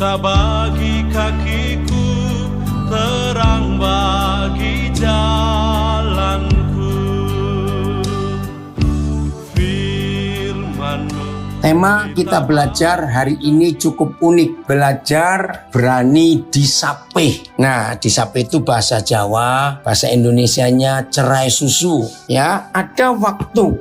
Pelita bagi kakiku, terang bagi jalanku. Firman-Mu. Tema kita belajar hari ini cukup unik. Belajar berani disapih. Nah, disapih itu bahasa Jawa, bahasa Indonesianya cerai susu. Ya, ada waktu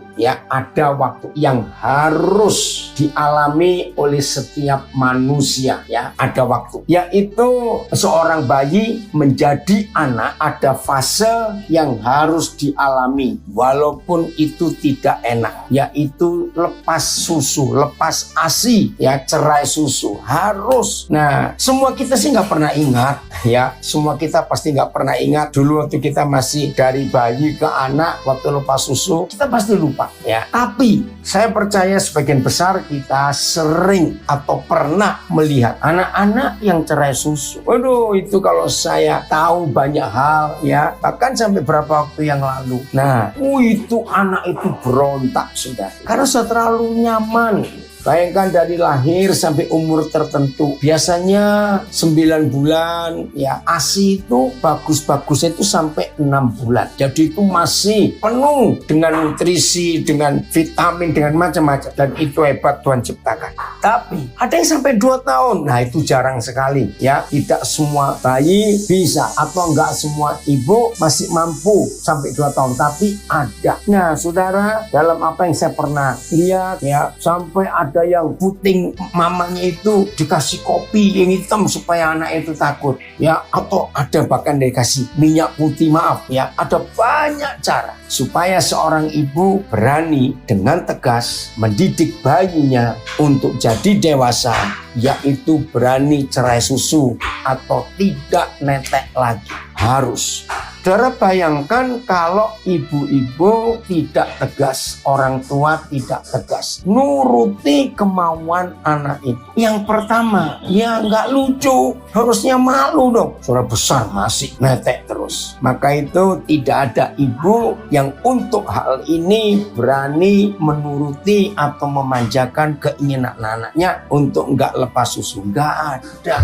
yang harus dialami oleh setiap manusia. Ya, ada waktu. Yaitu seorang bayi menjadi anak, ada fase yang harus dialami. Walaupun itu tidak enak. Yaitu lepas susu, lepas ASI, ya, cerai susu harus. Nah, semua kita sih nggak pernah ingat, ya, semua kita pasti nggak pernah ingat dulu waktu kita masih dari bayi ke anak waktu lepas susu, kita pasti lupa, ya. Tapi saya percaya sebagian besar kita sering atau pernah melihat anak-anak yang cerai susu. Waduh, itu kalau saya tahu banyak hal, ya, bahkan sampai beberapa waktu yang lalu. Nah, itu anak itu berontak sudah, karena sudah terlalu nyaman. Bayangkan dari lahir sampai umur tertentu. Biasanya 9 bulan, ya, ASI itu bagus-bagusnya itu sampai 6 bulan. Jadi itu masih penuh dengan nutrisi, dengan vitamin, dengan macam-macam. Dan itu hebat Tuhan ciptakan. Tapi ada yang sampai 2 tahun. Nah, itu jarang sekali, ya. Tidak semua bayi bisa, atau enggak semua ibu masih mampu sampai 2 tahun. Tapi ada. Nah, saudara, dalam apa yang saya pernah lihat, ya, sampai ada yang puting mamanya itu dikasih kopi yang hitam supaya anak itu takut, ya, atau ada bahkan dikasih minyak putih, maaf, ya, ada banyak cara supaya seorang ibu berani dengan tegas mendidik bayinya untuk jadi dewasa, yaitu berani cerai susu atau tidak netek lagi. Harus. Saudara bayangkan kalau ibu-ibu tidak tegas, orang tua tidak tegas, nuruti kemauan anak itu. Yang pertama, ya nggak lucu, harusnya malu dong. Sudah besar masih netek terus. Maka itu tidak ada ibu yang untuk hal ini berani menuruti atau memanjakan keinginan anaknya untuk nggak lepas susu. Nggak ada.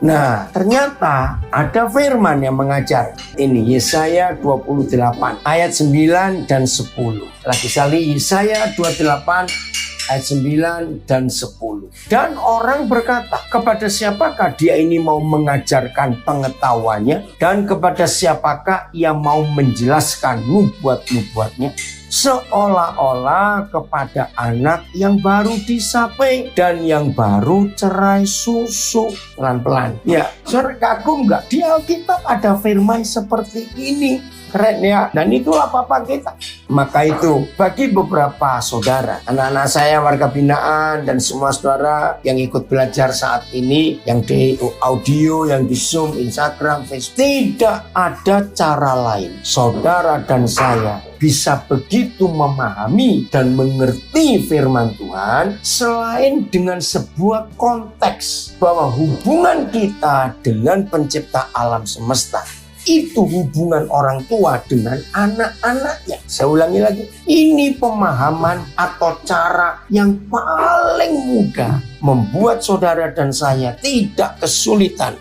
Nah, ternyata ada firman yang mengajar. Ini Yesaya 28 ayat 9 dan 10. Lagi sekali Yesaya 28 ayat 9 dan 10. Dan orang berkata, kepada siapakah dia ini mau mengajarkan pengetahuannya, dan kepada siapakah ia mau menjelaskan nubuat-nubuatnya? Seolah-olah kepada anak yang baru disapih dan yang baru cerai susu. Pelan-pelan. Ya, saudara kagum nggak? Di Alkitab ada firman seperti ini. Keren, ya. Dan itulah papa kita. Maka itu bagi beberapa saudara, anak-anak saya warga binaan dan semua saudara yang ikut belajar saat ini, yang di audio, yang di Zoom, Instagram, Facebook, tidak ada cara lain saudara dan saya bisa begitu memahami dan mengerti firman Tuhan selain dengan sebuah konteks bahwa hubungan kita dengan pencipta alam semesta itu hubungan orang tua dengan anak-anaknya. Saya ulangi lagi, ini pemahaman atau cara yang paling mudah membuat saudara dan saya tidak kesulitan,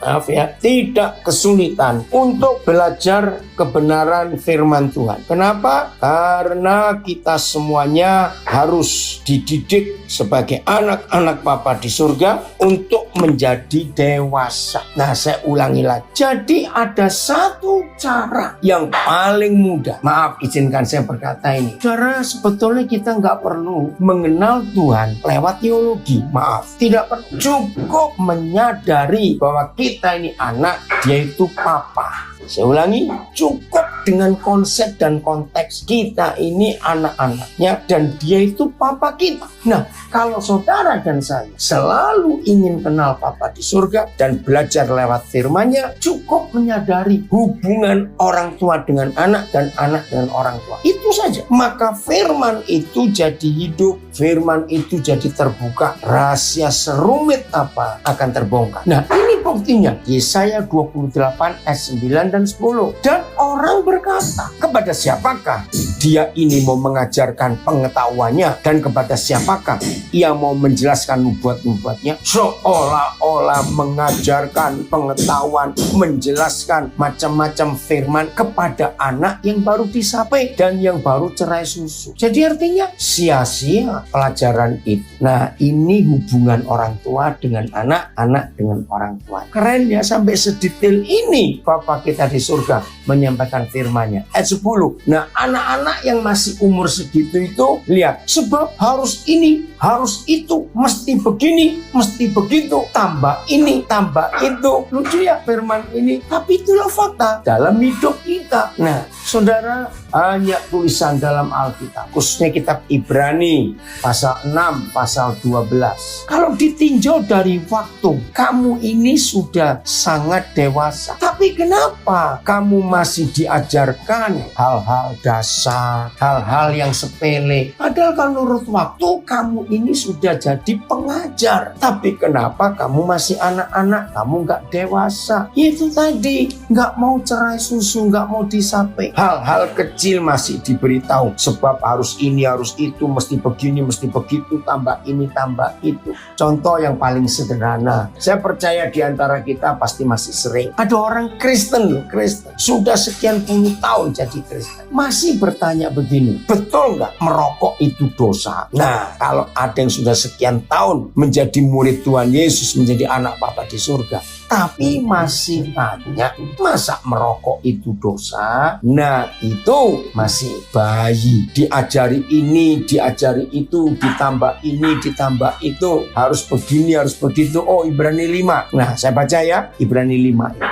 tidak kesulitan untuk belajar kebenaran firman Tuhan. Kenapa? Karena kita semuanya harus dididik sebagai anak-anak Bapa di surga untuk menjadi dewasa. Nah, saya ulangi lagi. Jadi ada satu cara yang paling mudah. Maaf, izinkan saya berkata ini. Saudara, sebetulnya kita nggak perlu mengenal Tuhan lewat teologi. Maaf. Tidak perlu, cukup menyadari bahwa kita ini anak, dia itu papa. Saya ulangi, cukup dengan konsep dan konteks kita ini anak-anaknya dan dia itu papa kita. Nah, kalau saudara dan saya selalu ingin kenal Papa di surga dan belajar lewat firman-Nya, cukup menyadari hubungan orang tua dengan anak dan anak dengan orang tua. Itu saja. Maka firman itu jadi hidup, firman itu jadi terbuka. Rahasia serumit apa akan terbongkar. Nah, ini buktinya. Yesaya 28 ayat 9 dan 10. Dan orang berkata, kepada siapakah dia ini mau mengajarkan pengetahuannya dan kepada siapakah ia mau menjelaskan nubuat-nubuatnya, seolah-olah mengajarkan pengetahuan, menjelaskan macam-macam firman kepada anak yang baru disapai dan yang baru cerai susu. Jadi artinya sia-sia pelajaran itu. Nah, ini hubungan orang tua dengan anak, anak dengan orang tua. Keren ya, sampai sedetail ini Bapa kita di surga menyampaikan firman-Nya. Ayat 10. Nah, anak-anak yang masih umur segitu itu, lihat, sebab harus ini, harus itu, mesti begini, mesti begitu, tambah ini, tambah itu. Lucu ya firman ini, tapi itulah fakta dalam hidup kita. Nah, saudara, banyak tulisan dalam Alkitab, khususnya kitab Ibrani pasal 6, pasal 12. Kalau ditinjau dari waktu, kamu ini sudah sangat dewasa. Tapi kenapa kamu masih diajarkan hal-hal dasar, hal-hal yang sepele? Padahal kalau menurut waktu, kamu ini sudah jadi pengajar. Tapi kenapa kamu masih anak-anak, kamu nggak dewasa? Itu tadi, nggak mau cerai susu, nggak mau disapai. Hal-hal kecil masih diberitahu, sebab harus ini, harus itu, mesti begini, mesti begitu, tambah ini, tambah itu. Contoh yang paling sederhana, saya percaya di antara kita pasti masih sering ada orang Kristen loh, Kristen sudah sekian puluh tahun jadi Kristen, masih bertanya begini, betul nggak merokok itu dosa? Nah, kalau ada yang sudah sekian tahun menjadi murid Tuhan Yesus, menjadi anak Bapa di surga, tapi masih tanya, masa merokok itu dosa? Nah, itu masih bayi. Diajari ini, diajari itu, ditambah ini, ditambah itu. Harus begini, harus begitu. Oh, Ibrani 5. Nah, saya baca ya, Ibrani 5 ini.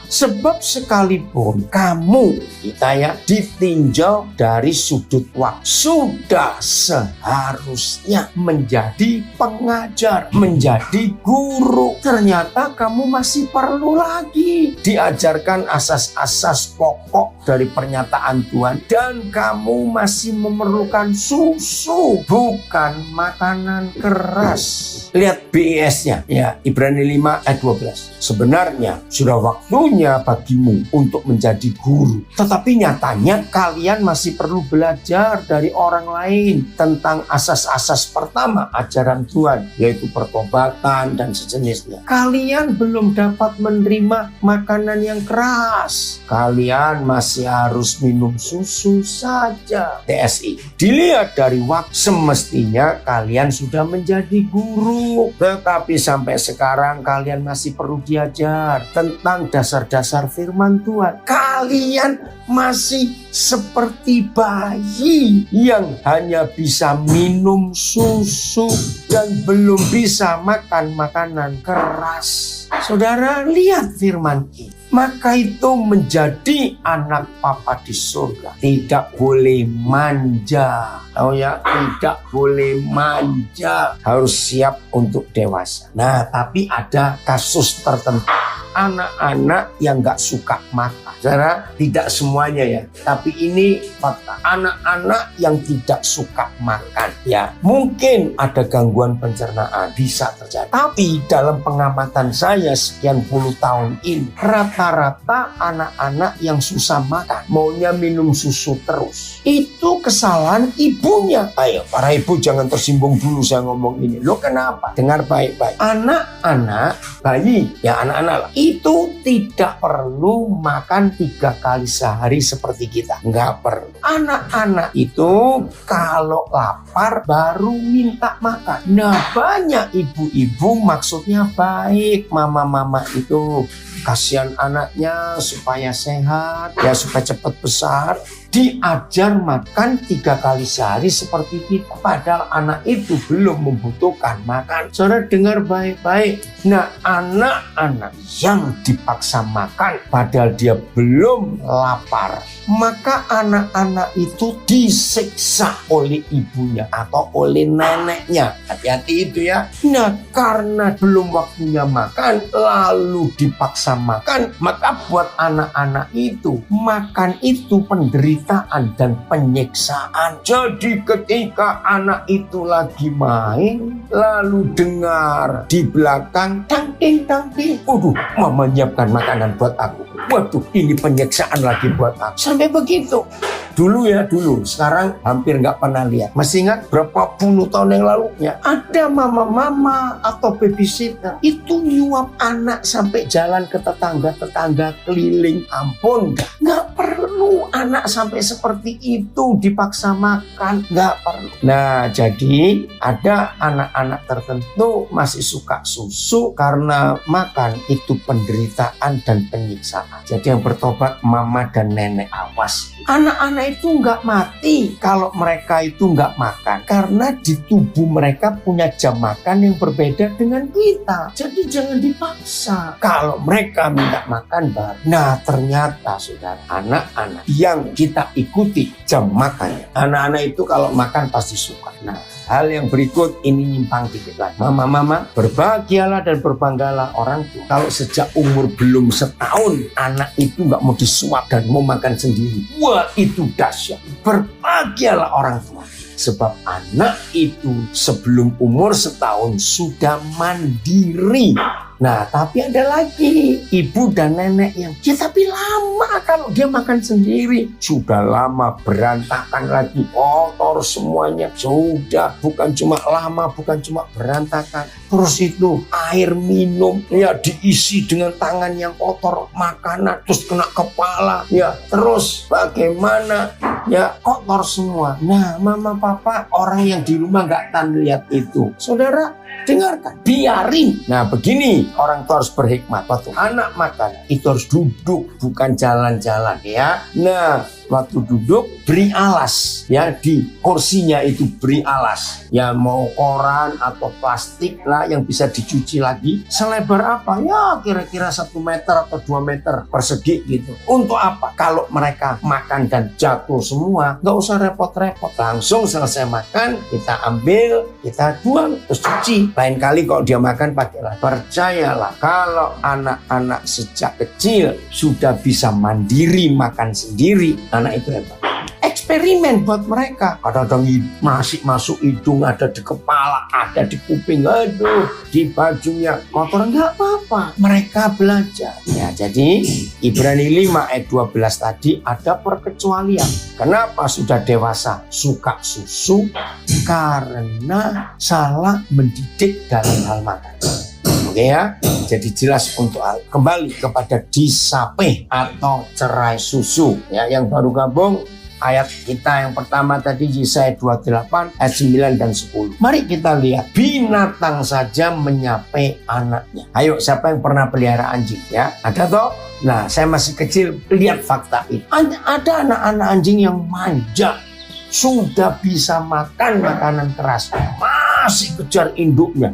Sebab sekalipun kamu, kita ya, ditinjau dari sudut waktu, sudah seharusnya menjadi pengajar, menjadi guru. Ternyata kamu masih perlu lagi diajarkan asas-asas pokok dari pernyataan Tuhan. Dan kamu masih memerlukan susu, bukan makanan keras. Lihat BIS-nya, ya, Ibrani 5 ayat 12. Sebenarnya sudah waktunya bagimu untuk menjadi guru. Tetapi nyatanya kalian masih perlu belajar dari orang lain tentang asas-asas pertama ajaran Tuhan, yaitu pertobatan dan sejenisnya. Kalian belum dapat menerima makanan yang keras. Kalian masih harus minum susu saja. TSI. Dilihat dari waktu, semestinya kalian sudah menjadi guru. Tetapi sampai sekarang kalian masih perlu diajar tentang dasar-dasar firman Tuhan. Kalian masih seperti bayi yang hanya bisa minum susu dan belum bisa makan makanan keras. Saudara, lihat firman ini. Maka itu menjadi anak Bapa di surga tidak boleh manja. Oh ya, tidak boleh manja. Harus siap untuk dewasa. Nah, tapi ada kasus tertentu. Anak-anak yang gak suka makan. Saudara, tidak semuanya ya. Tapi ini fakta. Anak-anak yang tidak suka makan. Ya, mungkin ada gangguan pencernaan. Bisa terjadi. Tapi dalam pengamatan saya sekian puluh tahun ini, rata-rata anak-anak yang susah makan, maunya minum susu terus. Itu kesalahan ibunya. Ayo, para ibu jangan tersinggung dulu saya ngomong ini. Loh, kenapa? Dengar baik-baik. Anak-anak, bayi, ya anak-anak lah, itu tidak perlu makan 3 kali sehari seperti kita. Nggak perlu. Anak-anak itu kalau lapar baru minta makan. Nah, banyak ibu-ibu maksudnya baik. Mama-mama itu kasihan anaknya supaya sehat, ya supaya cepat besar. Diajar makan 3 kali sehari seperti kita. Padahal anak itu belum membutuhkan makan. Saudara dengar baik-baik. Nah, anak-anak yang dipaksa makan padahal dia belum lapar, maka anak-anak itu disiksa oleh ibunya atau oleh neneknya. Hati-hati itu ya. Nah, karena belum waktunya makan lalu dipaksa makan, maka buat anak-anak itu makan itu penderitaan. penderitaan dan penyiksaan. Jadi ketika anak itu lagi main, lalu dengar di belakang tang ting tang ting, waduh, mama menyiapkan makanan buat aku. Waduh, ini penyiksaan lagi buat aku. Sampai begitu. Dulu ya, dulu. Sekarang hampir nggak pernah lihat. Masih ingat berapa puluh tahun yang lalu? Ya, ada mama-mama atau babysitter itu nyuap anak sampai jalan ke tetangga-tetangga keliling. Ampun, nggak perlu anak sampai seperti itu dipaksa makan. Nggak perlu. Nah, jadi ada anak-anak tertentu masih suka susu karena makan itu penderitaan dan penyiksaan. Jadi yang bertobat mama dan nenek, awas. Anak-anak itu nggak mati kalau mereka itu nggak makan. Karena di tubuh mereka punya jam makan yang berbeda dengan kita. Jadi jangan dipaksa. Kalau mereka minta makan baru. Nah ternyata saudara, anak-anak yang kita ikuti jam makannya. Anak-anak itu kalau makan pasti suka. Nah, hal yang berikut ini nyimpang dikit lagi. Mama-mama, berbahagialah dan berbanggalah orang tua. Kalau sejak umur belum setahun, anak itu nggak mau disuap dan mau makan sendiri. Wah, itu dahsyat. Berbahagialah orang tua. Sebab anak itu sebelum umur setahun sudah mandiri. Nah, tapi ada lagi ibu dan nenek yang ya tapi lama kalau dia makan sendiri. Sudah lama berantakan lagi, kotor semuanya. Sudah bukan cuma lama, bukan cuma berantakan. Terus itu air minum ya diisi dengan tangan yang kotor, makanan terus kena kepala. Ya, terus bagaimana? Ya kotor semua. Nah, mama papa orang yang di rumah nggak tahan lihat itu. Saudara, dengarkan, biarin. Nah begini, orang tua harus berhikmat. Waktu anak makan itu harus duduk, bukan jalan-jalan ya. Nah waktu duduk beri alas ya, di kursinya itu beri alas ya, mau koran atau plastik lah yang bisa dicuci lagi. Selebar apa ya, kira-kira 1 meter atau 2 meter persegi gitu. Untuk apa? Kalau mereka makan dan jatuh semua, nggak usah repot-repot, langsung selesai makan kita ambil, kita buang terus cuci. Lain kali kalau dia makan pakailah. Percayalah, kalau anak-anak sejak kecil sudah bisa mandiri makan sendiri, anak itu hebat. Eksperimen buat mereka. Kadang-kadang masih masuk hidung, ada di kepala, ada di kuping, aduh, di bajunya kotor, nggak apa-apa. Mereka belajar. Ya, jadi Ibrani 5 ayat 12 tadi ada perkecualian. Kenapa sudah dewasa suka susu? Karena salah mendidik dalam hal makan. Oke ya, jadi jelas untuk kembali kepada disapeh atau cerai susu ya. Yang baru gabung ayat kita yang pertama tadi Yesaya 28 ayat 9 dan 10. Mari kita lihat, binatang saja menyape anaknya. Ayo, siapa yang pernah pelihara anjing ya? Ada toh? Nah, saya masih kecil lihat fakta itu. Ada anak-anak anjing yang manja, sudah bisa makan makanan keras, masih kejar induknya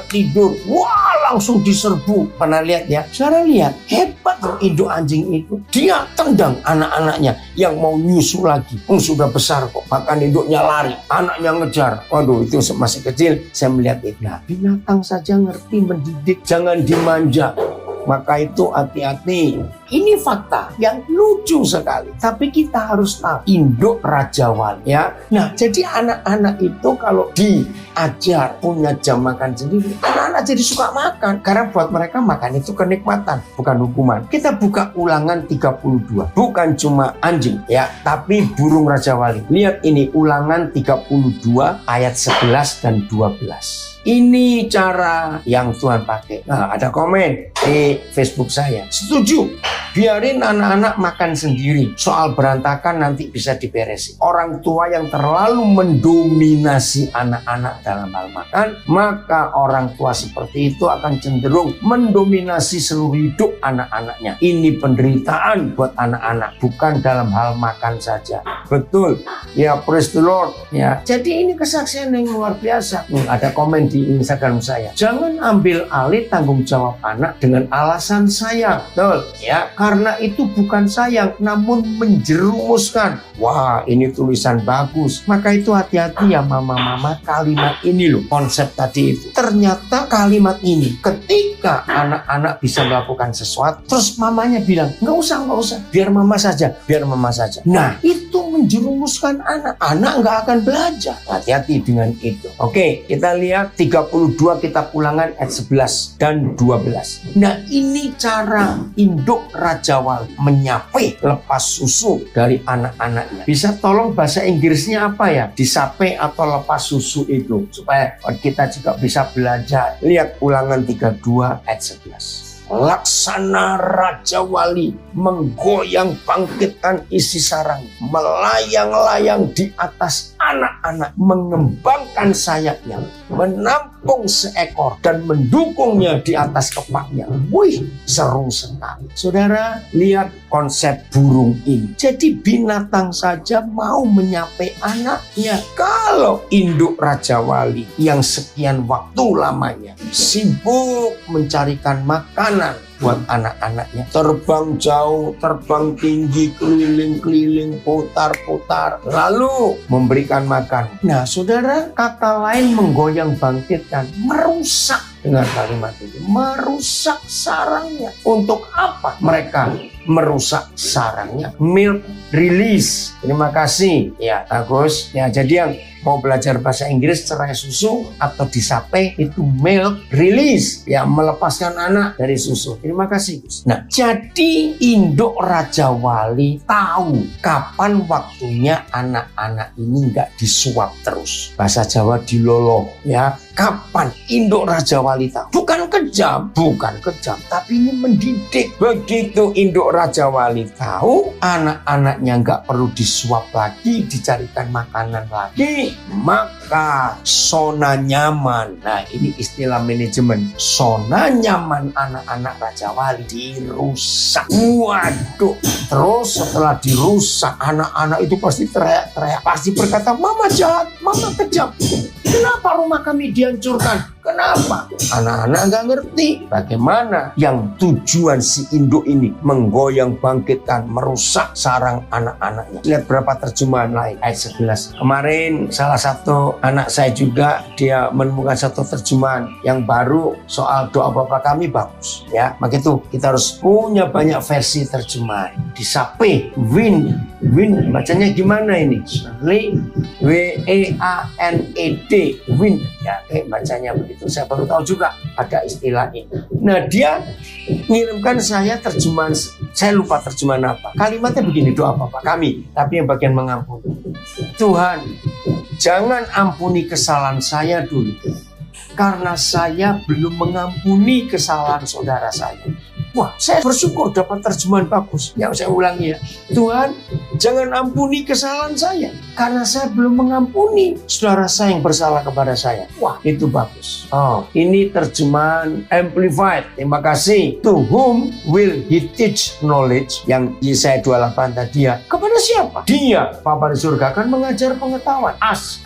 tidur, wah langsung diserbu. Pernah lihat ya? Saudara lihat, hebat loh induk anjing itu. Dia tendang anak-anaknya yang mau nyusu lagi. Sudah besar kok, bahkan induknya lari, anaknya ngejar. Waduh, itu masih kecil saya melihat itu. Nah, binatang saja ngerti mendidik, jangan dimanja. Maka itu hati-hati. Ini fakta yang lucu sekali. Tapi kita harus tahu, induk Raja Wali ya. Nah, jadi anak-anak itu kalau diajar punya jam makan sendiri, anak-anak jadi suka makan. Karena buat mereka makan itu kenikmatan, bukan hukuman. Kita buka Ulangan 32. Bukan cuma anjing ya, tapi burung Raja Wali. Lihat ini Ulangan 32 ayat 11 dan 12. Ini cara yang Tuhan pakai. Nah, ada komen di Facebook saya. Setuju, biarin anak-anak makan sendiri. Soal berantakan nanti bisa diberesin. Orang tua yang terlalu mendominasi anak-anak dalam hal makan, maka orang tua seperti itu akan cenderung mendominasi seluruh hidup anak-anaknya. Ini penderitaan buat anak-anak, bukan dalam hal makan saja. Betul, ya, praise the Lord ya. Jadi ini kesaksian yang luar biasa. Ada komen di Instagram saya, jangan ambil alih tanggung jawab anak dengan alasan saya. Betul ya, Ya, karena itu bukan sayang, namun menjerumuskan. Wah, ini tulisan bagus. Maka itu hati-hati ya mama-mama, kalimat ini loh, konsep tadi itu. Ternyata kalimat ini, ketika anak-anak bisa melakukan sesuatu, terus mamanya bilang, nggak usah, biar mama saja. Nah, itu menjerumuskan anak. Anak nggak akan belajar. Hati-hati dengan itu. Oke, kita lihat 32 kitab Ulangan ayat 11 dan 12. Nah, ini cara induk Raja Wali menyape lepas susu dari anak-anaknya. Bisa tolong bahasa Inggrisnya apa ya? Disape atau lepas susu itu. Supaya kita juga bisa belajar. Lihat Ulangan 32 ayat 11. Laksana Raja Wali menggoyang bangkitkan isi sarang, melayang-layang di atas anak-anak, mengembangkan sayapnya, menampung seekor dan mendukungnya di atas kepaknya. Wih, seru sekali. Saudara, lihat konsep burung ini. Jadi binatang saja mau menyape anaknya. Kalau induk Raja Wali yang sekian waktu lamanya sibuk mencarikan makanan buat anak-anaknya, terbang jauh, terbang tinggi, keliling-keliling, putar-putar, lalu memberikan makan. Nah, saudara, kata lain menggoyang bangkitkan, merusak. Dengan kalimat ini, merusak sarangnya. Untuk apa mereka merusak sarangnya? Milk release. Terima kasih. Ya, bagus. Ya, jadi yang mau belajar bahasa Inggris cerai susu atau disape itu milk release. Ya, melepaskan anak dari susu. Terima kasih, Gus. Nah, jadi induk Raja Wali tahu kapan waktunya anak-anak ini nggak disuap terus. Bahasa Jawa diloloh, ya. Kapan induk Raja Wali tahu? Bukan kejam, tapi ini mendidik. Begitu induk Raja Wali tahu anak-anaknya nggak perlu disuap lagi, dicarikan makanan lagi, maka zona nyaman. Nah, ini istilah manajemen. Zona nyaman anak-anak Raja Wali dirusak. Waduh, terus setelah dirusak, anak-anak itu pasti teriak-teriak, pasti berkata, "Mama jahat, mama kejam. Kenapa rumah kami dihancurkan? Kenapa?" Anak-anak nggak ngerti bagaimana yang tujuan si induk ini menggoyang bangkitkan, merusak sarang anak-anaknya. Lihat berapa terjemahan lain. Ayat 11. Kemarin salah satu anak saya juga, dia menemukan satu terjemahan yang baru soal doa Bapa kami bagus. Ya, maka itu kita harus punya banyak versi terjemahan. Disape, win, bacanya gimana ini? W-E-A-N-E-D, win. Ya, bacanya begitu. Saya baru tahu juga ada istilah ini. Nah, dia ngirimkan saya terjemahan, saya lupa terjemahan apa. Kalimatnya begini, doa Bapa kami, tapi yang bagian mengampuni. Tuhan, jangan ampuni kesalahan saya dulu, karena saya belum mengampuni kesalahan saudara saya. Wah, saya bersyukur dapat terjemahan bagus. Yang saya ulangi ya. Tuhan, jangan ampuni kesalahan saya, karena saya belum mengampuni saudara saya yang bersalah kepada saya. Wah, itu bagus. Oh, ini terjemahan Amplified. Terima kasih. To whom will he teach knowledge? Yang Yesaya 28 tadi ya. Kepada siapa? Dia, Bapa di surga, akan mengajar pengetahuan. As.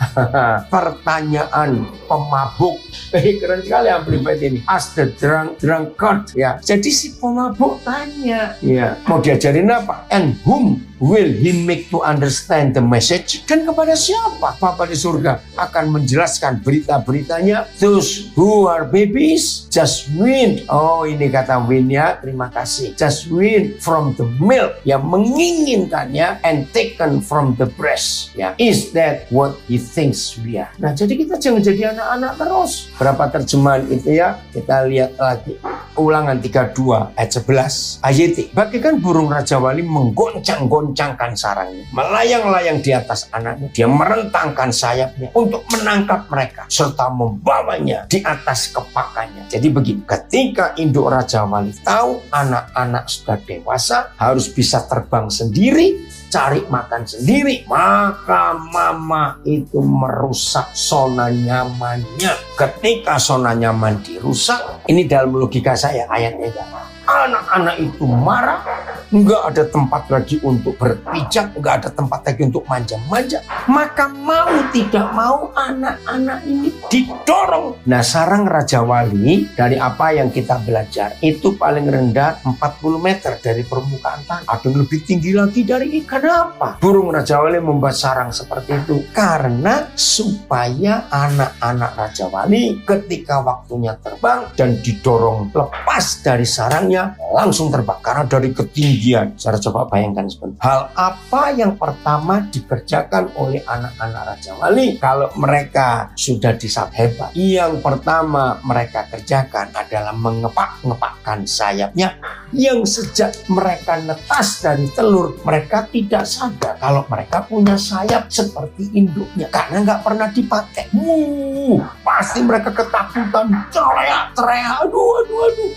Pertanyaan pemabuk. Keren sekali Amplified ini. As the drunkard. Ya. Jadi si pemabuk tanya, ya, mau diajarin apa? And whom will he make to understand the message? Dan kepada siapa Bapa di surga akan menjelaskan berita-beritanya? Those who are babies, just win. Oh, ini kata win ya, terima kasih. Just win from the milk, yang menginginkannya, and taken from the breast. Ya, is that what he thinks we are? Nah, jadi kita jangan jadi anak-anak terus. Berapa terjemahan itu ya? Kita lihat lagi. Ulangan 32 ayat 11. Ayat, bagaikan burung Raja Wali menggoncang-goncangkan sarangnya, melayang-layang di atas anaknya. Dia merentangkan sayapnya untuk menangkap mereka serta membawanya di atas kepakannya. Jadi begini, ketika induk Raja Wali tahu anak-anak sudah dewasa, harus bisa terbang sendiri, cari makan sendiri, maka mama itu merusak zona nyamannya. Ketika zona nyaman dirusak, ini dalam logika saya ayatnya, anak-anak itu marah, nggak ada tempat lagi untuk berpijak, nggak ada tempat lagi untuk manja-manja. Maka mau tidak mau anak-anak ini didorong. Nah, sarang Raja Wali dari apa yang kita belajar itu paling rendah 40 meter dari permukaan tanah. Ada yang lebih tinggi lagi dari ikan. Kenapa burung Raja Wali membuat sarang seperti itu? Karena supaya anak-anak Raja Wali ketika waktunya terbang dan didorong lepas dari sarangnya langsung terbang. Karena dari ketinggian, saya coba bayangkan sebentar. Hal apa yang pertama dikerjakan oleh anak-anak Raja Wali kalau mereka sudah disab hebat? Yang pertama mereka kerjakan adalah mengepakkan sayapnya yang sejak mereka netas dari telur, mereka tidak sadar kalau mereka punya sayap seperti induknya karena nggak pernah dipakai. Pasti mereka ketakutan, teriak, aduh,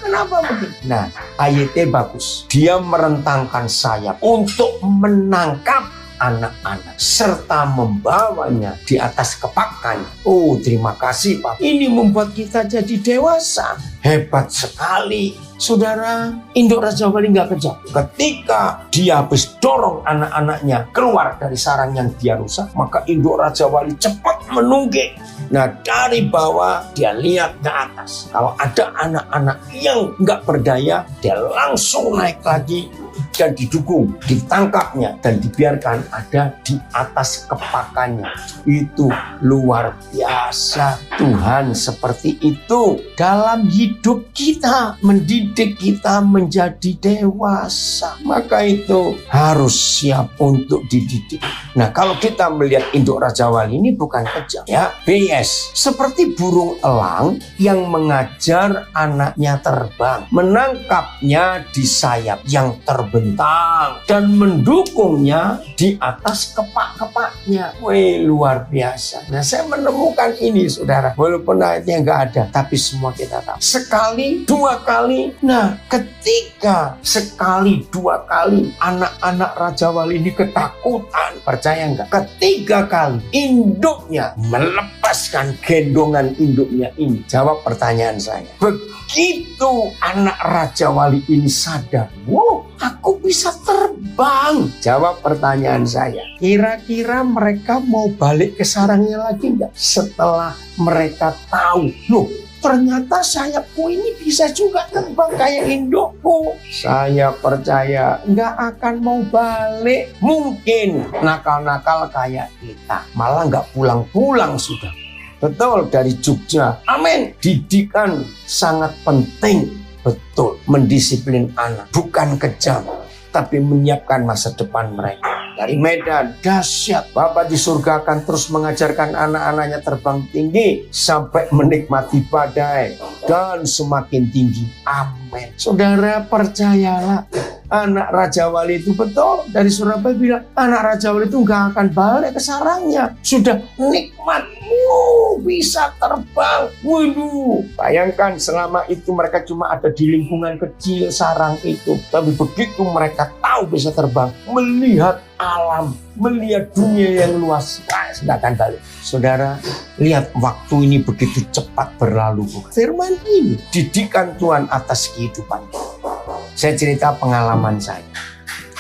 kenapa begitu? Nah, ayatnya bagus. Dia merentangkan sayap untuk menangkap anak-anak serta membawanya di atas kepakan. Oh, terima kasih Pak. Ini membuat kita jadi dewasa. Hebat sekali. Saudara, induk Raja Wali nggak kejam. Ketika dia habis dorong anak-anaknya keluar dari sarang yang dia rusak, maka induk Raja Wali cepat menunggik. Nah, dari bawah dia lihat ke atas. Kalau ada anak-anak yang nggak berdaya, dia langsung naik lagi dan didukung, ditangkapnya dan dibiarkan ada di atas kepakannya. Itu luar biasa. Tuhan seperti itu dalam hidup kita, mendidik kita menjadi dewasa. Maka itu harus siap untuk dididik. Nah, kalau kita melihat induk Raja Wali ini bukan kejam ya, BS seperti burung elang yang mengajar anaknya terbang, menangkapnya di sayap yang terbentang dan mendukungnya di atas kepak-kepaknya. Wih, luar biasa. Nah, saya menemukan ini saudara, walaupun ayatnya nggak ada, tapi semua kita tahu. Sekali, dua kali. Nah, ketika sekali, dua kali anak-anak Raja Wali ini ketakutan, percaya nggak? Ketiga kali induknya melepaskan gendongan induknya ini. Jawab pertanyaan saya. Begitu anak Raja Wali ini sadar, wow, aku bisa terbang. Jawab pertanyaan saya. Kira-kira mereka mau balik ke sarangnya lagi nggak? Setelah mereka tahu, loh, ternyata sayapku ini bisa juga terbang kayak indukku. Saya percaya nggak akan mau balik. Mungkin nakal-nakal kayak kita, malah nggak pulang-pulang sudah. Betul, dari Jogja. Amin. Didikan sangat penting. Betul, mendisiplin anak. Bukan kejam, tapi menyiapkan masa depan mereka. Dari Medan, dahsyat. Bapak di surga akan terus mengajarkan anak-anaknya terbang tinggi sampai menikmati badai dan semakin tinggi. Amin. Saudara, percayalah. Anak Raja Wali itu betul. Dari Surabaya bilang, anak Raja Wali itu nggak akan balik ke sarangnya. Sudah nikmat. Bisa terbang. Waduh. Bayangkan selama itu mereka cuma ada di lingkungan kecil sarang itu. Tapi begitu mereka tahu bisa terbang, melihat alam, melihat dunia yang luas, nggak akan balik. Saudara, lihat waktu ini begitu cepat berlalu. Firman ini, didikan Tuhan atas kehidupan. Saya cerita pengalaman saya.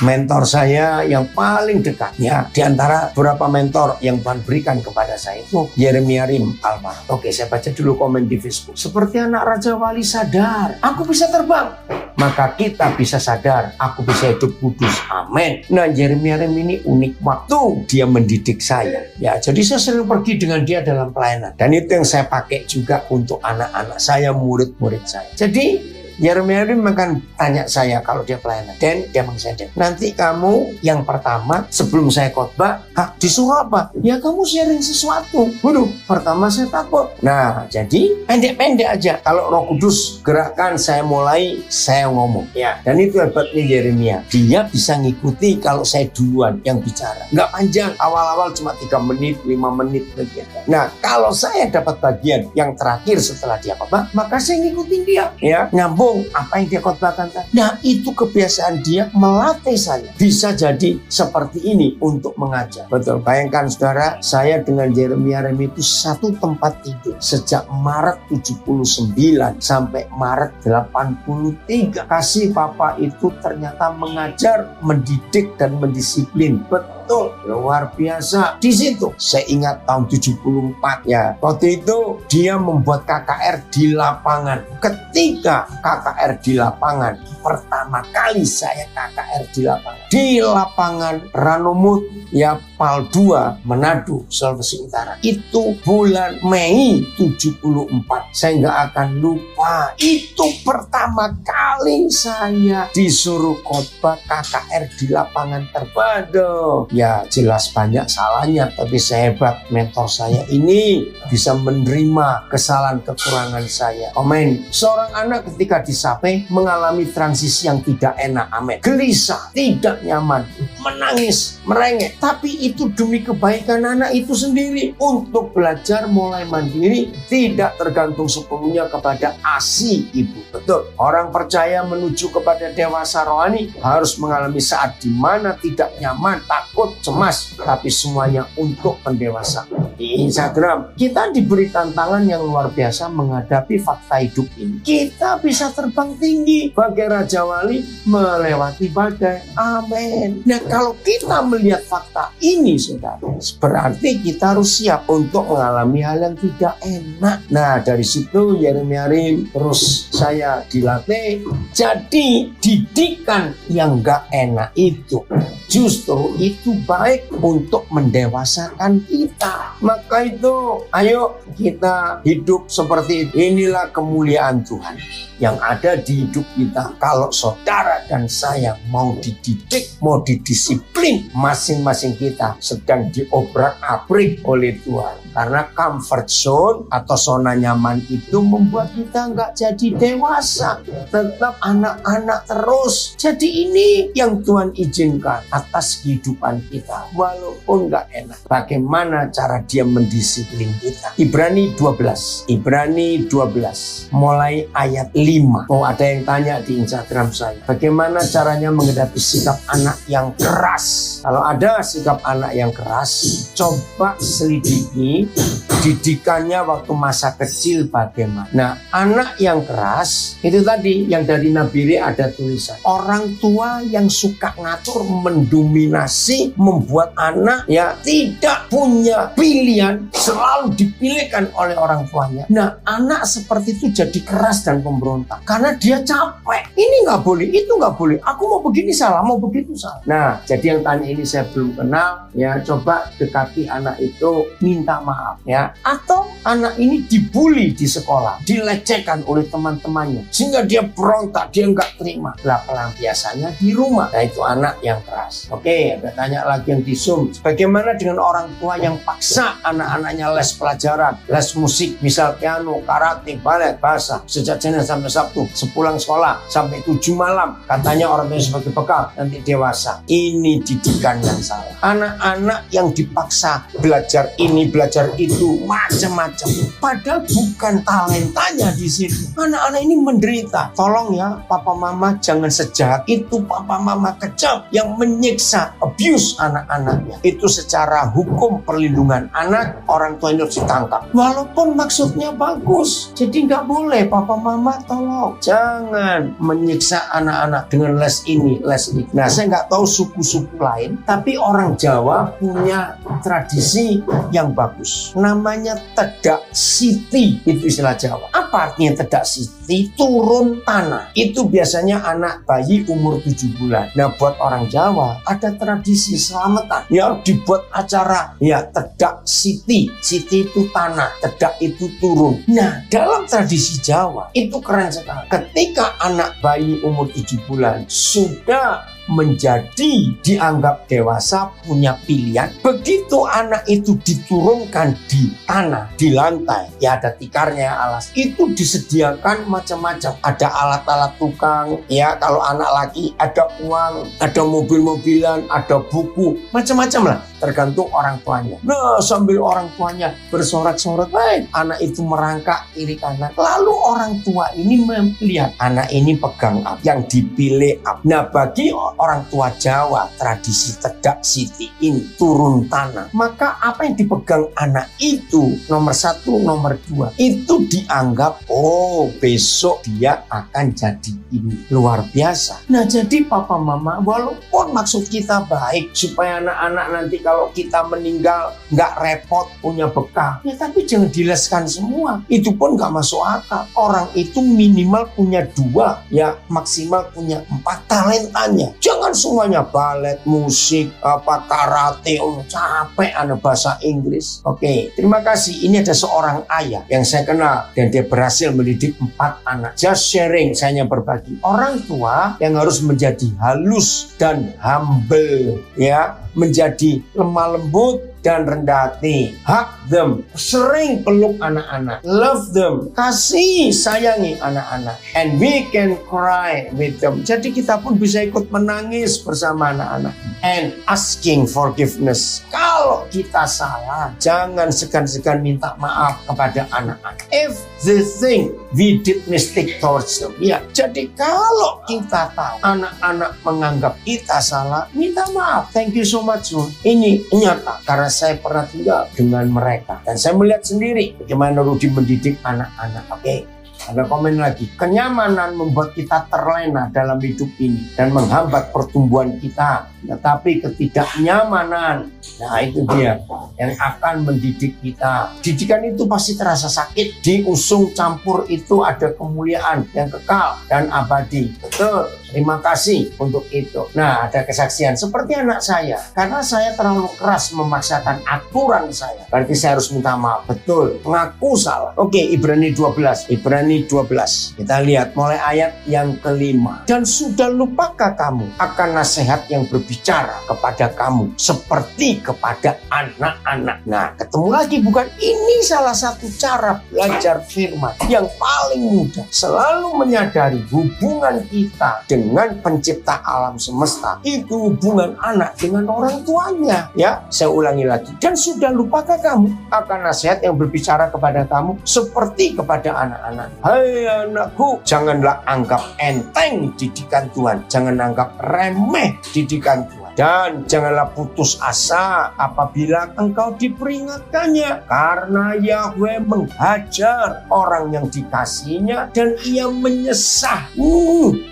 Mentor saya yang paling dekatnya di antara beberapa mentor yang Tuhan berikan kepada saya itu Yeremia Rim Almar. Oke, saya baca dulu komen di Facebook. Seperti anak Raja Wali sadar, aku bisa terbang. Maka kita bisa sadar, aku bisa hidup kudus. Amin. Nah, Yeremia Rim ini unik waktu dia mendidik saya. Ya, jadi saya sering pergi dengan dia dalam pelayanan. Dan itu yang saya pakai juga untuk anak-anak saya, murid-murid saya. Jadi Yeremia Rim akan tanya saya kalau dia pelayanan. Dan dia mengatakan, nanti kamu yang pertama sebelum saya khotbah, disuruh apa? Ya kamu sharing sesuatu. Waduh, pertama saya takut. Nah, jadi pendek-pendek aja. Kalau Roh Kudus gerakkan, saya mulai, saya ngomong. Ya, dan itu hebatnya Yeremia. Dia bisa ngikuti kalau saya duluan yang bicara. Nggak panjang, awal-awal cuma 3 menit, 5 menit. Begitu. Nah, kalau saya dapat bagian yang terakhir setelah dia khotbah, maka saya ngikutin dia. Ya, nyambung nyambung apa yang dia khotbahkan tadi. Nah, itu kebiasaan dia melatih saya. Bisa jadi seperti ini untuk mengajar. Betul, bayangkan saudara, saya dengan Yeremia Rem itu satu tempat tidur sejak Maret 79 sampai Maret 83. Kasih Papa itu ternyata mengajar, mendidik dan mendisiplin. Betul, luar biasa. Di situ saya ingat tahun 74 ya. Waktu itu dia membuat KKR di lapangan. Ketika KKR di lapangan, pertama kali saya KKR di lapangan. Di lapangan Ranomut ya, Pal 2 Manado, Sulawesi Utara. Itu bulan Mei 74. Saya nggak akan lupa. Itu pertama kali saya disuruh khotbah KKR di lapangan Terbado. Ya jelas banyak salahnya, tapi saya hebat. Mentor saya ini bisa menerima kesalahan kekurangan saya. Amin. Seorang anak ketika disape mengalami transisi yang tidak enak. Amin. Gelisah, tidak nyaman, menangis, merengek. Tapi itu demi kebaikan anak itu sendiri. Untuk belajar mulai mandiri, tidak tergantung sepenuhnya kepada ASI ibu. Betul. Orang percaya menuju kepada dewasa rohani harus mengalami saat di mana tidak nyaman, takut, cemas, tapi semuanya untuk pendewasaan. Di Instagram kita diberi tantangan yang luar biasa menghadapi fakta hidup ini. Kita bisa terbang tinggi bagai Raja Wali melewati badai. Amin. Nah, kalau kita melihat fakta ini, saudara, berarti kita harus siap untuk mengalami hal yang tidak enak. Nah, dari situ Yeremia Rem terus saya dilatih. Jadi didikan yang gak enak itu justru itu baik untuk mendewasakan kita. Maka itu ayo kita hidup seperti itu. Inilah kemuliaan Tuhan yang ada di hidup kita. Kalau saudara dan saya mau dididik, mau didisiplin, masing-masing kita sedang diobrak-abrik oleh Tuhan. Karena comfort zone atau zona nyaman itu membuat kita nggak jadi dewasa, tetap anak-anak terus. Jadi ini yang Tuhan izinkan atas kehidupan kita, walaupun nggak enak. Bagaimana cara dia mendisiplin kita? Ibrani 12, mulai ayat 5. Oh, ada yang tanya di Instagram saya, bagaimana caranya menghadapi sikap anak yang keras? Kalau ada sikap anak yang keras, coba selidiki didikannya waktu masa kecil bagaimana. Nah, anak yang keras itu tadi yang dari Nabire ada tulisan, orang tua yang suka ngatur, mendominasi, membuat anak ya tidak punya pilihan, selalu dipilihkan oleh orang tuanya. Nah, anak seperti itu jadi keras dan pemberontak karena dia capek. Ini nggak boleh, itu nggak boleh. Aku mau begini salah, mau begitu salah. Nah, jadi yang tanya ini saya belum kenal ya, coba dekati anak itu, minta maaf ya. Atau anak ini dibully di sekolah, dilecehkan oleh teman-temannya sehingga dia berontak, dia nggak terima. Lah pelampiasannya di rumah. Nah, itu anak yang keras. Oke, ada tanya lagi yang di Zoom, bagaimana dengan orang tua yang paksa anak-anaknya les pelajaran, les musik, misal piano, karate, balet, bahasa, sejak Senin sampai Sabtu, sepulang sekolah sampai 7 malam, katanya orang tua sebagai bekal nanti dewasa. Ini didikan yang salah. Anak-anak yang dipaksa belajar ini, belajar itu, macam-macam, padahal bukan talentanya di situ. Anak-anak ini menderita. Tolong ya, papa mama jangan sejahat itu. Papa mama kejam yang menyiksa, abuse anak-anaknya. Itu secara hukum perlindungan anak, orang tua harus ditangkap. Walaupun maksudnya bagus. Jadi nggak boleh, papa mama tolong jangan menyiksa anak-anak dengan les ini, les ini. Nah, saya nggak tahu suku-suku lain, tapi orang Jawa punya tradisi yang bagus. Namanya tedak siti, itu istilah Jawa. Apa artinya tedak siti? Turun tanah. Itu biasanya anak bayi umur 7 bulan. Nah, buat orang Jawa ada tradisi selamatan. Ya, dibuat acara ya tedak siti. Siti itu tanah, tedak itu turun. Nah, dalam tradisi Jawa itu keren sekali. Ketika anak bayi umur 7 bulan sudah menjadi dianggap dewasa, punya pilihan. Begitu anak itu diturunkan di tanah, di lantai, ya ada tikarnya, alas, itu disediakan macam-macam. Ada alat-alat tukang, ya kalau anak laki ada uang, ada mobil-mobilan, ada buku, macam-macam lah, tergantung orang tuanya. Nah, sambil orang tuanya bersorak-sorak, anak itu merangkak kiri kanan. Lalu orang tua ini melihat anak ini pegang up, yang dipilih up. Nah, bagi orang tua Jawa, tradisi tedak siti ini turun tanah, maka apa yang dipegang anak itu, nomor 1, nomor 2, itu dianggap, oh besok dia akan jadi ini, luar biasa. Nah, jadi papa mama, walaupun maksud kita baik supaya anak-anak nanti kalau kita meninggal nggak repot punya bekal, ya tapi jangan dileskan semua, itu pun nggak masuk akal. Orang itu minimal punya 2, ya maksimal punya 4 talentanya. Jangan semuanya balet, musik, karate, capek anak bahasa Inggris. Oke, terima kasih. Ini ada seorang ayah yang saya kenal dan dia berhasil mendidik 4 anak. Just sharing, saya hanya berbagi. Orang tua yang harus menjadi halus dan humble, ya, menjadi lemah lembut dan rendah hati. Hug them, sering peluk anak-anak, love them, kasih sayangi anak-anak, and we can cry with them. Jadi kita pun bisa ikut menangis bersama anak-anak, and asking forgiveness. Kalau kita salah, jangan segan-segan minta maaf kepada anak-anak. If they think we did mistake towards them, ya. Jadi kalau kita tahu anak-anak menganggap kita salah, minta maaf. Thank you so much. Ini nyata karena saya pernah tinggal dengan mereka dan saya melihat sendiri bagaimana Rudy mendidik anak-anak. Oke, ada komen lagi. Kenyamanan membuat kita terlena dalam hidup ini dan menghambat pertumbuhan kita. Tetapi ketidaknyamanan, nah itu dia yang akan mendidik kita. Didikan itu pasti terasa sakit. Diusung campur itu ada kemuliaan yang kekal dan abadi. Betul. Terima kasih untuk itu. Nah, ada kesaksian seperti anak saya. Karena saya terlalu keras memaksakan aturan saya, berarti saya harus minta maaf. Betul, mengaku salah. Oke, Ibrani 12. Ibrani 12. Kita lihat mulai ayat yang ke-5. Dan sudah lupakah kamu akan nasihat yang berbicara kepada kamu seperti kepada anak-anak? Nah, ketemu lagi bukan? Ini salah satu cara belajar firman yang paling mudah. Selalu menyadari hubungan kita dengan pencipta alam semesta itu hubungan anak dengan orang tuanya, ya. Saya ulangi lagi. Dan sudah lupakah kamu akan nasihat yang berbicara kepada kamu seperti kepada anak-anak? Hai anakku, janganlah anggap enteng didikan Tuhan, jangan anggap remeh didikan Tuhan. Dan janganlah putus asa apabila engkau diperingatkannya, karena Yahweh menghajar orang yang dikasihinya dan ia menyesah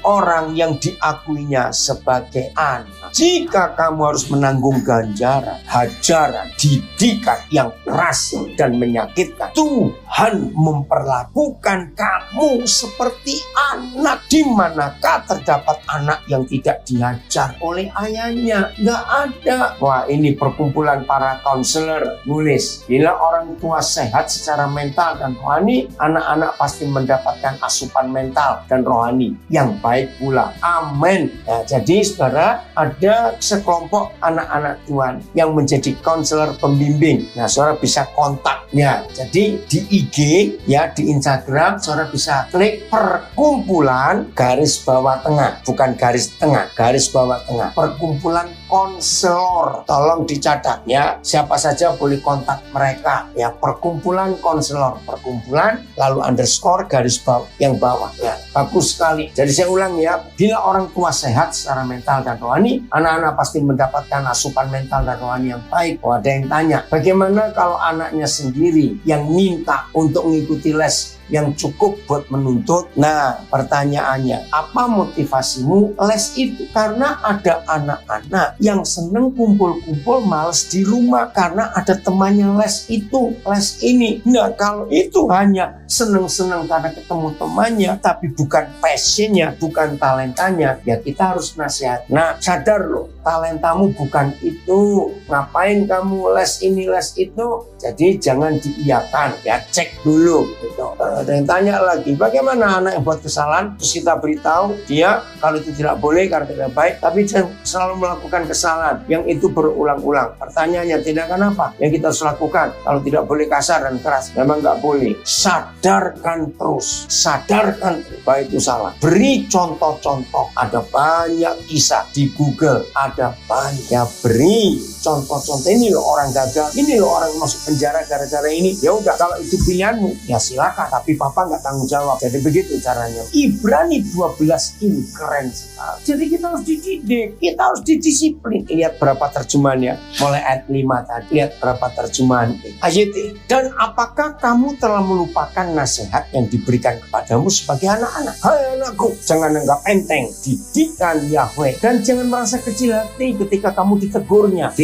orang yang diakuinya sebagai anak. Jika kamu harus menanggung ganjaran, hajaran, didikan yang keras dan menyakitkan, Tuhan memperlakukan kamu seperti anak. Di manakah terdapat anak yang tidak dihajar oleh ayahnya? Nggak ada. Wah, ini perkumpulan para konselor nulis, bila orang tua sehat secara mental dan rohani, anak-anak pasti mendapatkan asupan mental dan rohani yang baik pula. Amin. Nah, jadi saudara, ada sekelompok anak-anak Tuhan yang menjadi konselor pembimbing. Nah, saudara bisa kontak. Ya, jadi di IG, ya, di Instagram, saudara bisa klik perkumpulan garis bawah tengah, bukan garis tengah, garis bawah tengah, perkumpulan konselor. Tolong dicatat, ya, siapa saja boleh kontak mereka, ya, perkumpulan konselor, perkumpulan lalu underscore garis bawah yang bawah, ya, bagus sekali. Jadi saya ulang, ya, bila orang tua sehat secara mental dan rohani, anak-anak pasti mendapatkan asupan mental dan rohani yang baik. Oh, ada yang tanya, bagaimana kalau anaknya sendiri yang minta untuk mengikuti les yang cukup buat menuntut? Nah, pertanyaannya, apa motivasimu les itu? Karena ada anak-anak yang seneng kumpul-kumpul males di rumah karena ada temannya les itu, les ini. Nah kalau itu hanya seneng-seneng karena ketemu temannya tapi bukan passionnya, bukan talentanya, ya kita harus nasihat. Nah sadar loh, talentamu bukan itu. Ngapain kamu les ini les itu? Jadi jangan diiyakan, ya cek dulu gitu. Ada yang tanya lagi, bagaimana anak yang buat kesalahan? Terus kita beritahu dia kalau itu tidak boleh karena tidak baik, tapi dia selalu melakukan kesalahan yang itu berulang-ulang. Pertanyaannya, tindakan apa yang kita harus lakukan? Kalau tidak boleh kasar dan keras, memang nggak boleh. Sadarkan terus, sadarkan bahwa itu salah. Beri contoh-contoh. Ada banyak kisah di Google, ada banyak. Beri contoh-contoh, ini loh orang gagal, ini loh orang masuk penjara gara-gara ini. Ya udah, kalau itu pilihanmu, ya silakan. Tapi papa nggak tanggung jawab. Jadi begitu caranya. Ibrani 12 ini keren sekali. Jadi kita harus dididik, kita harus didisiplin. Lihat berapa terjemahannya, mulai ayat 5 tadi. Lihat berapa terjemahan ayat. Dan apakah kamu telah melupakan nasihat yang diberikan kepadamu sebagai anak-anak? Hai anakku, jangan anggap enteng didikan Yahweh, dan jangan merasa kecil hati ketika kamu ditegurnya.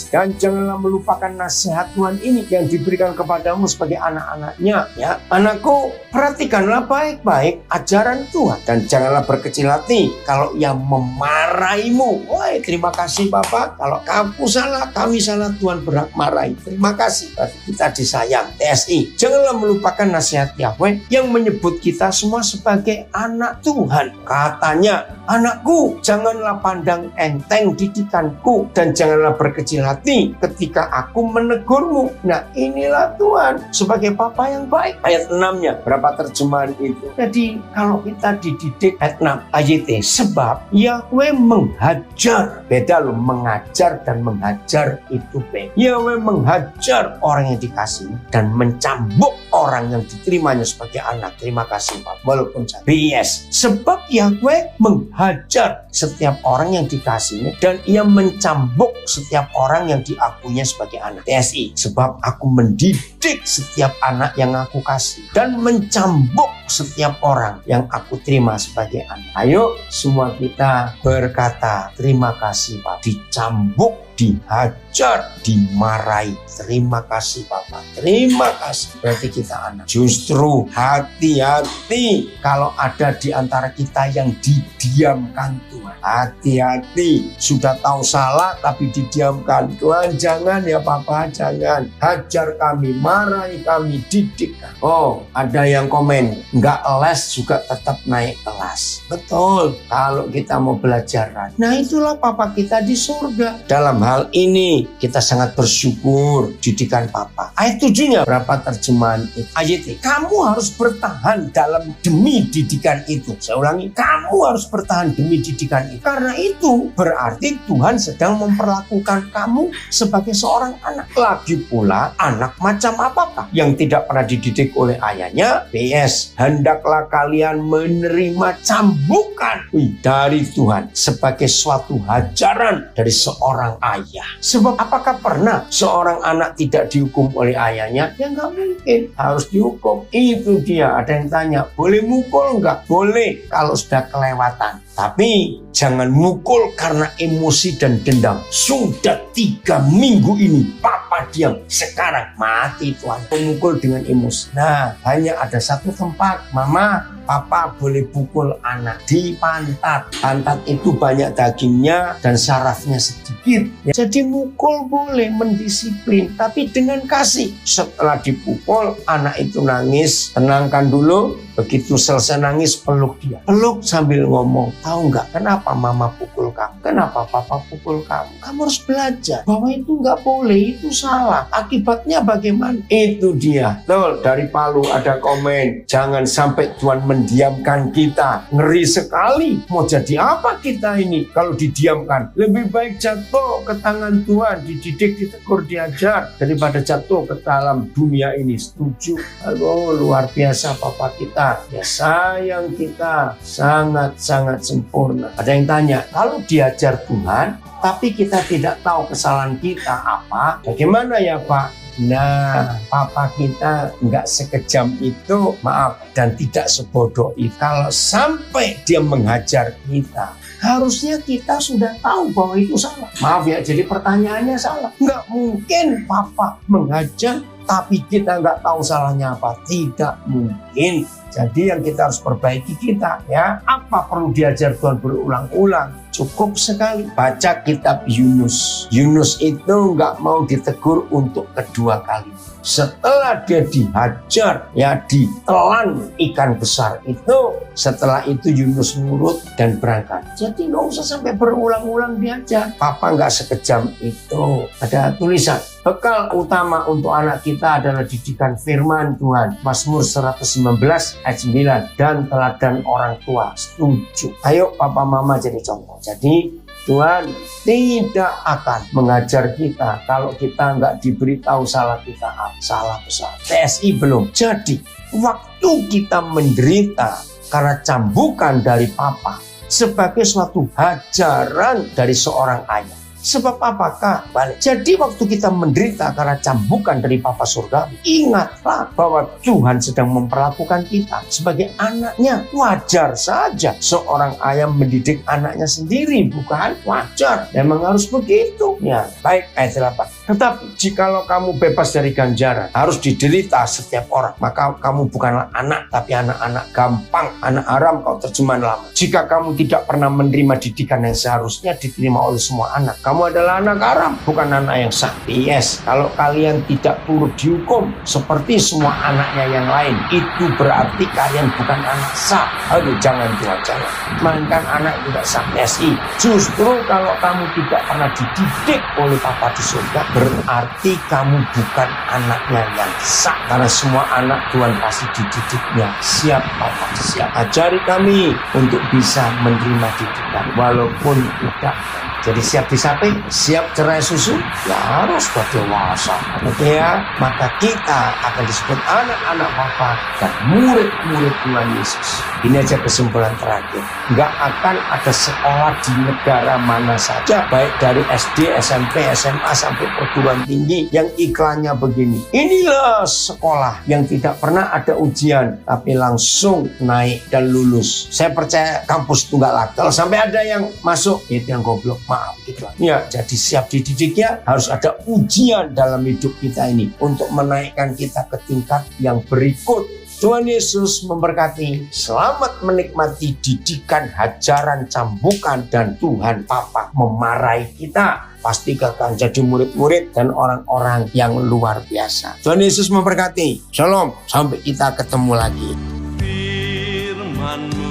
Dan janganlah melupakan nasihat Tuhan ini yang diberikan kepadamu sebagai anak-anaknya. Ya, anakku, perhatikanlah baik-baik ajaran Tuhan dan janganlah berkecil hati kalau ia memarahimu. Wah, terima kasih Bapak. Kalau kamu salah, kami salah, Tuhan berhak marahi. Terima kasih. Berarti kita disayang. TSI. Janganlah melupakan nasihat Yahweh yang menyebut kita semua sebagai anak Tuhan. Katanya, anakku, janganlah pandang enteng didikanku dan janganlah berkecil hati ketika aku menegurmu. Nah, inilah Tuhan sebagai Papa yang baik. Ayat 6-nya, berapa terjemahan itu? Jadi, kalau kita dididik, ayat 6, ayat sebab Yahweh menghajar. Beda loh, mengajar dan menghajar itu beda. Yahweh menghajar orang yang dikasihi dan mencambuk orang yang diterimanya sebagai anak. Terima kasih Pak. Walaupun saya BS. Sebab Yahweh menghajar setiap orang yang dikasihi dan ia mencambuk setiap orang yang diakuinya sebagai anak. TSI. Sebab aku mendidik setiap anak yang aku kasih dan mencambuk setiap orang yang aku terima sebagai anak. Ayo semua kita berkata terima kasih Pak. Dicambuk, dihajar, dimarahi. Terima kasih Bapak. Terima kasih. Berarti kita anak. Justru hati-hati kalau ada di antara kita yang didiamkan Tuhan. Hati-hati. Sudah tahu salah tapi didiamkan. Tuhan jangan ya Papa, jangan. Hajar kami, marahi kami, didik kami. Oh, ada yang komen. Nggak les juga tetap naik kelas. Betul. Kalau kita mau belajar. Nah itulah Papa kita di surga. Dalam hal ini kita sangat bersyukur didikan Papa. Ayat 7-nya berapa terjemahan itu? Ayat ini, kamu harus bertahan dalam demi didikan itu. Saya ulangi, kamu harus bertahan demi didikan itu. Karena itu berarti Tuhan sedang memperlakukan kamu sebagai seorang anak. Lagi pula anak macam apakah yang tidak pernah dididik oleh ayahnya? PS, hendaklah kalian menerima cambukan dari Tuhan sebagai suatu hajaran dari seorang ayah. Sebab apakah pernah seorang anak tidak dihukum oleh ayahnya? Ya nggak mungkin, harus dihukum. Itu dia. Ada yang tanya, boleh mukul nggak? Boleh kalau sudah kelewatan. Tapi jangan mukul karena emosi dan dendam. Sudah 3 minggu ini Papa diam, sekarang mati Tuhan. Memukul dengan emosi. Nah, hanya ada satu tempat, Mama, Papa boleh pukul anak di pantat. Pantat itu banyak dagingnya dan sarafnya sedikit. Jadi mukul boleh, mendisiplin, tapi dengan kasih. Setelah dipukul, anak itu nangis, tenangkan dulu. Begitu selesai nangis, peluk dia. Peluk sambil ngomong, tahu nggak kenapa Mama pukul kamu? Kenapa Papa pukul kamu? Kamu harus belajar bahwa itu nggak boleh, itu salah. Akibatnya bagaimana? Itu dia. Tuh, dari Palu ada komen, jangan sampai Tuhan mendiamkan kita. Ngeri sekali. Mau jadi apa kita ini kalau didiamkan? Lebih baik jatuh ke tangan Tuhan, dididik, ditegur, diajar, daripada jatuh ke dalam dunia ini. Setuju? Aduh, luar biasa Papa kita. Ya sayang kita sangat-sangat sempurna. Ada yang tanya, kalau diajar Tuhan tapi kita tidak tahu kesalahan kita apa, bagaimana ya Pak? Nah, Papa kita nggak sekejam itu, maaf, dan tidak sebodoh itu. Kalau sampai dia menghajar kita Harusnya kita sudah tahu bahwa itu salah. Maaf ya, jadi pertanyaannya salah. Nggak mungkin Papa menghajar tapi kita nggak tahu salahnya apa. Tidak mungkin. Jadi yang kita harus perbaiki kita ya. Apa perlu diajar Tuhan berulang-ulang? Cukup sekali baca kitab Yunus. Yunus itu nggak mau ditegur untuk kedua kali. Setelah dia dihajar, ya ditelan ikan besar itu, setelah itu Yunus nurut dan berangkat. Jadi nggak usah sampai berulang-ulang diajar. Papa nggak sekejam itu. Ada tulisan, bekal utama untuk anak kita adalah didikan firman Tuhan. Mazmur 119 ayat 9 dan teladan orang tua. Setuju. Ayo papa mama jadi contoh. Jadi Tuhan tidak akan mengajar kita kalau kita nggak diberitahu salah kita apa. Salah besar. TSI belum. Jadi waktu kita menderita karena cambukan dari papa sebagai suatu hajaran dari seorang ayah. Sebab apakah? Balik. Jadi waktu kita menderita karena cambukan dari Papa Surgawi, ingatlah bahwa Tuhan sedang memperlakukan kita sebagai anaknya. Wajar saja seorang ayah mendidik anaknya sendiri, bukan? Wajar. Memang harus begitu. Ya, baik ayat 8. Tetapi jikalau kamu bebas dari ganjaran, harus diderita setiap orang, maka kamu bukanlah anak, tapi anak-anak gampang, anak haram kau terjemahan lama. Jika kamu tidak pernah menerima didikan yang seharusnya diterima oleh semua anak, kamu adalah anak haram, bukan anak yang sah. Yes, kalau kalian tidak turut dihukum seperti semua anaknya yang lain, itu berarti kalian bukan anak sah. Aduh, jangan Tuhan, jangan. Mainkan anak tidak sah. SI. Justru kalau kamu tidak pernah dididik oleh Papa di surga, berarti kamu bukan anaknya yang sah. Karena semua anak Tuhan pasti dididiknya. Siap Papa, siap. Ajari kami untuk bisa menerima didikan walaupun tidak. Jadi siap disape, siap cerai susu, ya harus buat dewasa. Oke ya, maka kita akan disebut anak-anak Papa dan murid-murid Tuhan Yesus. Ini aja kesimpulan terakhir. Nggak akan ada sekolah di negara mana saja, baik dari SD, SMP, SMA sampai perguruan tinggi yang iklannya begini. Inilah sekolah yang tidak pernah ada ujian, tapi langsung naik dan lulus. Saya percaya kampus itu nggak laku. Kalau sampai ada yang masuk, itu yang goblok. Maaf gitu. Ya, jadi siap dididiknya harus ada ujian dalam hidup kita ini untuk menaikkan kita ke tingkat yang berikut. Tuhan Yesus memberkati. Selamat menikmati didikan, hajaran, cambukan, dan Tuhan Papa memarahi kita. Pasti akan jadi murid-murid dan orang-orang yang luar biasa. Tuhan Yesus memberkati. Shalom. Sampai kita ketemu lagi. Firman-Mu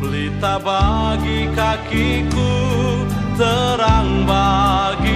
pelita bagi kakiku, terang bagi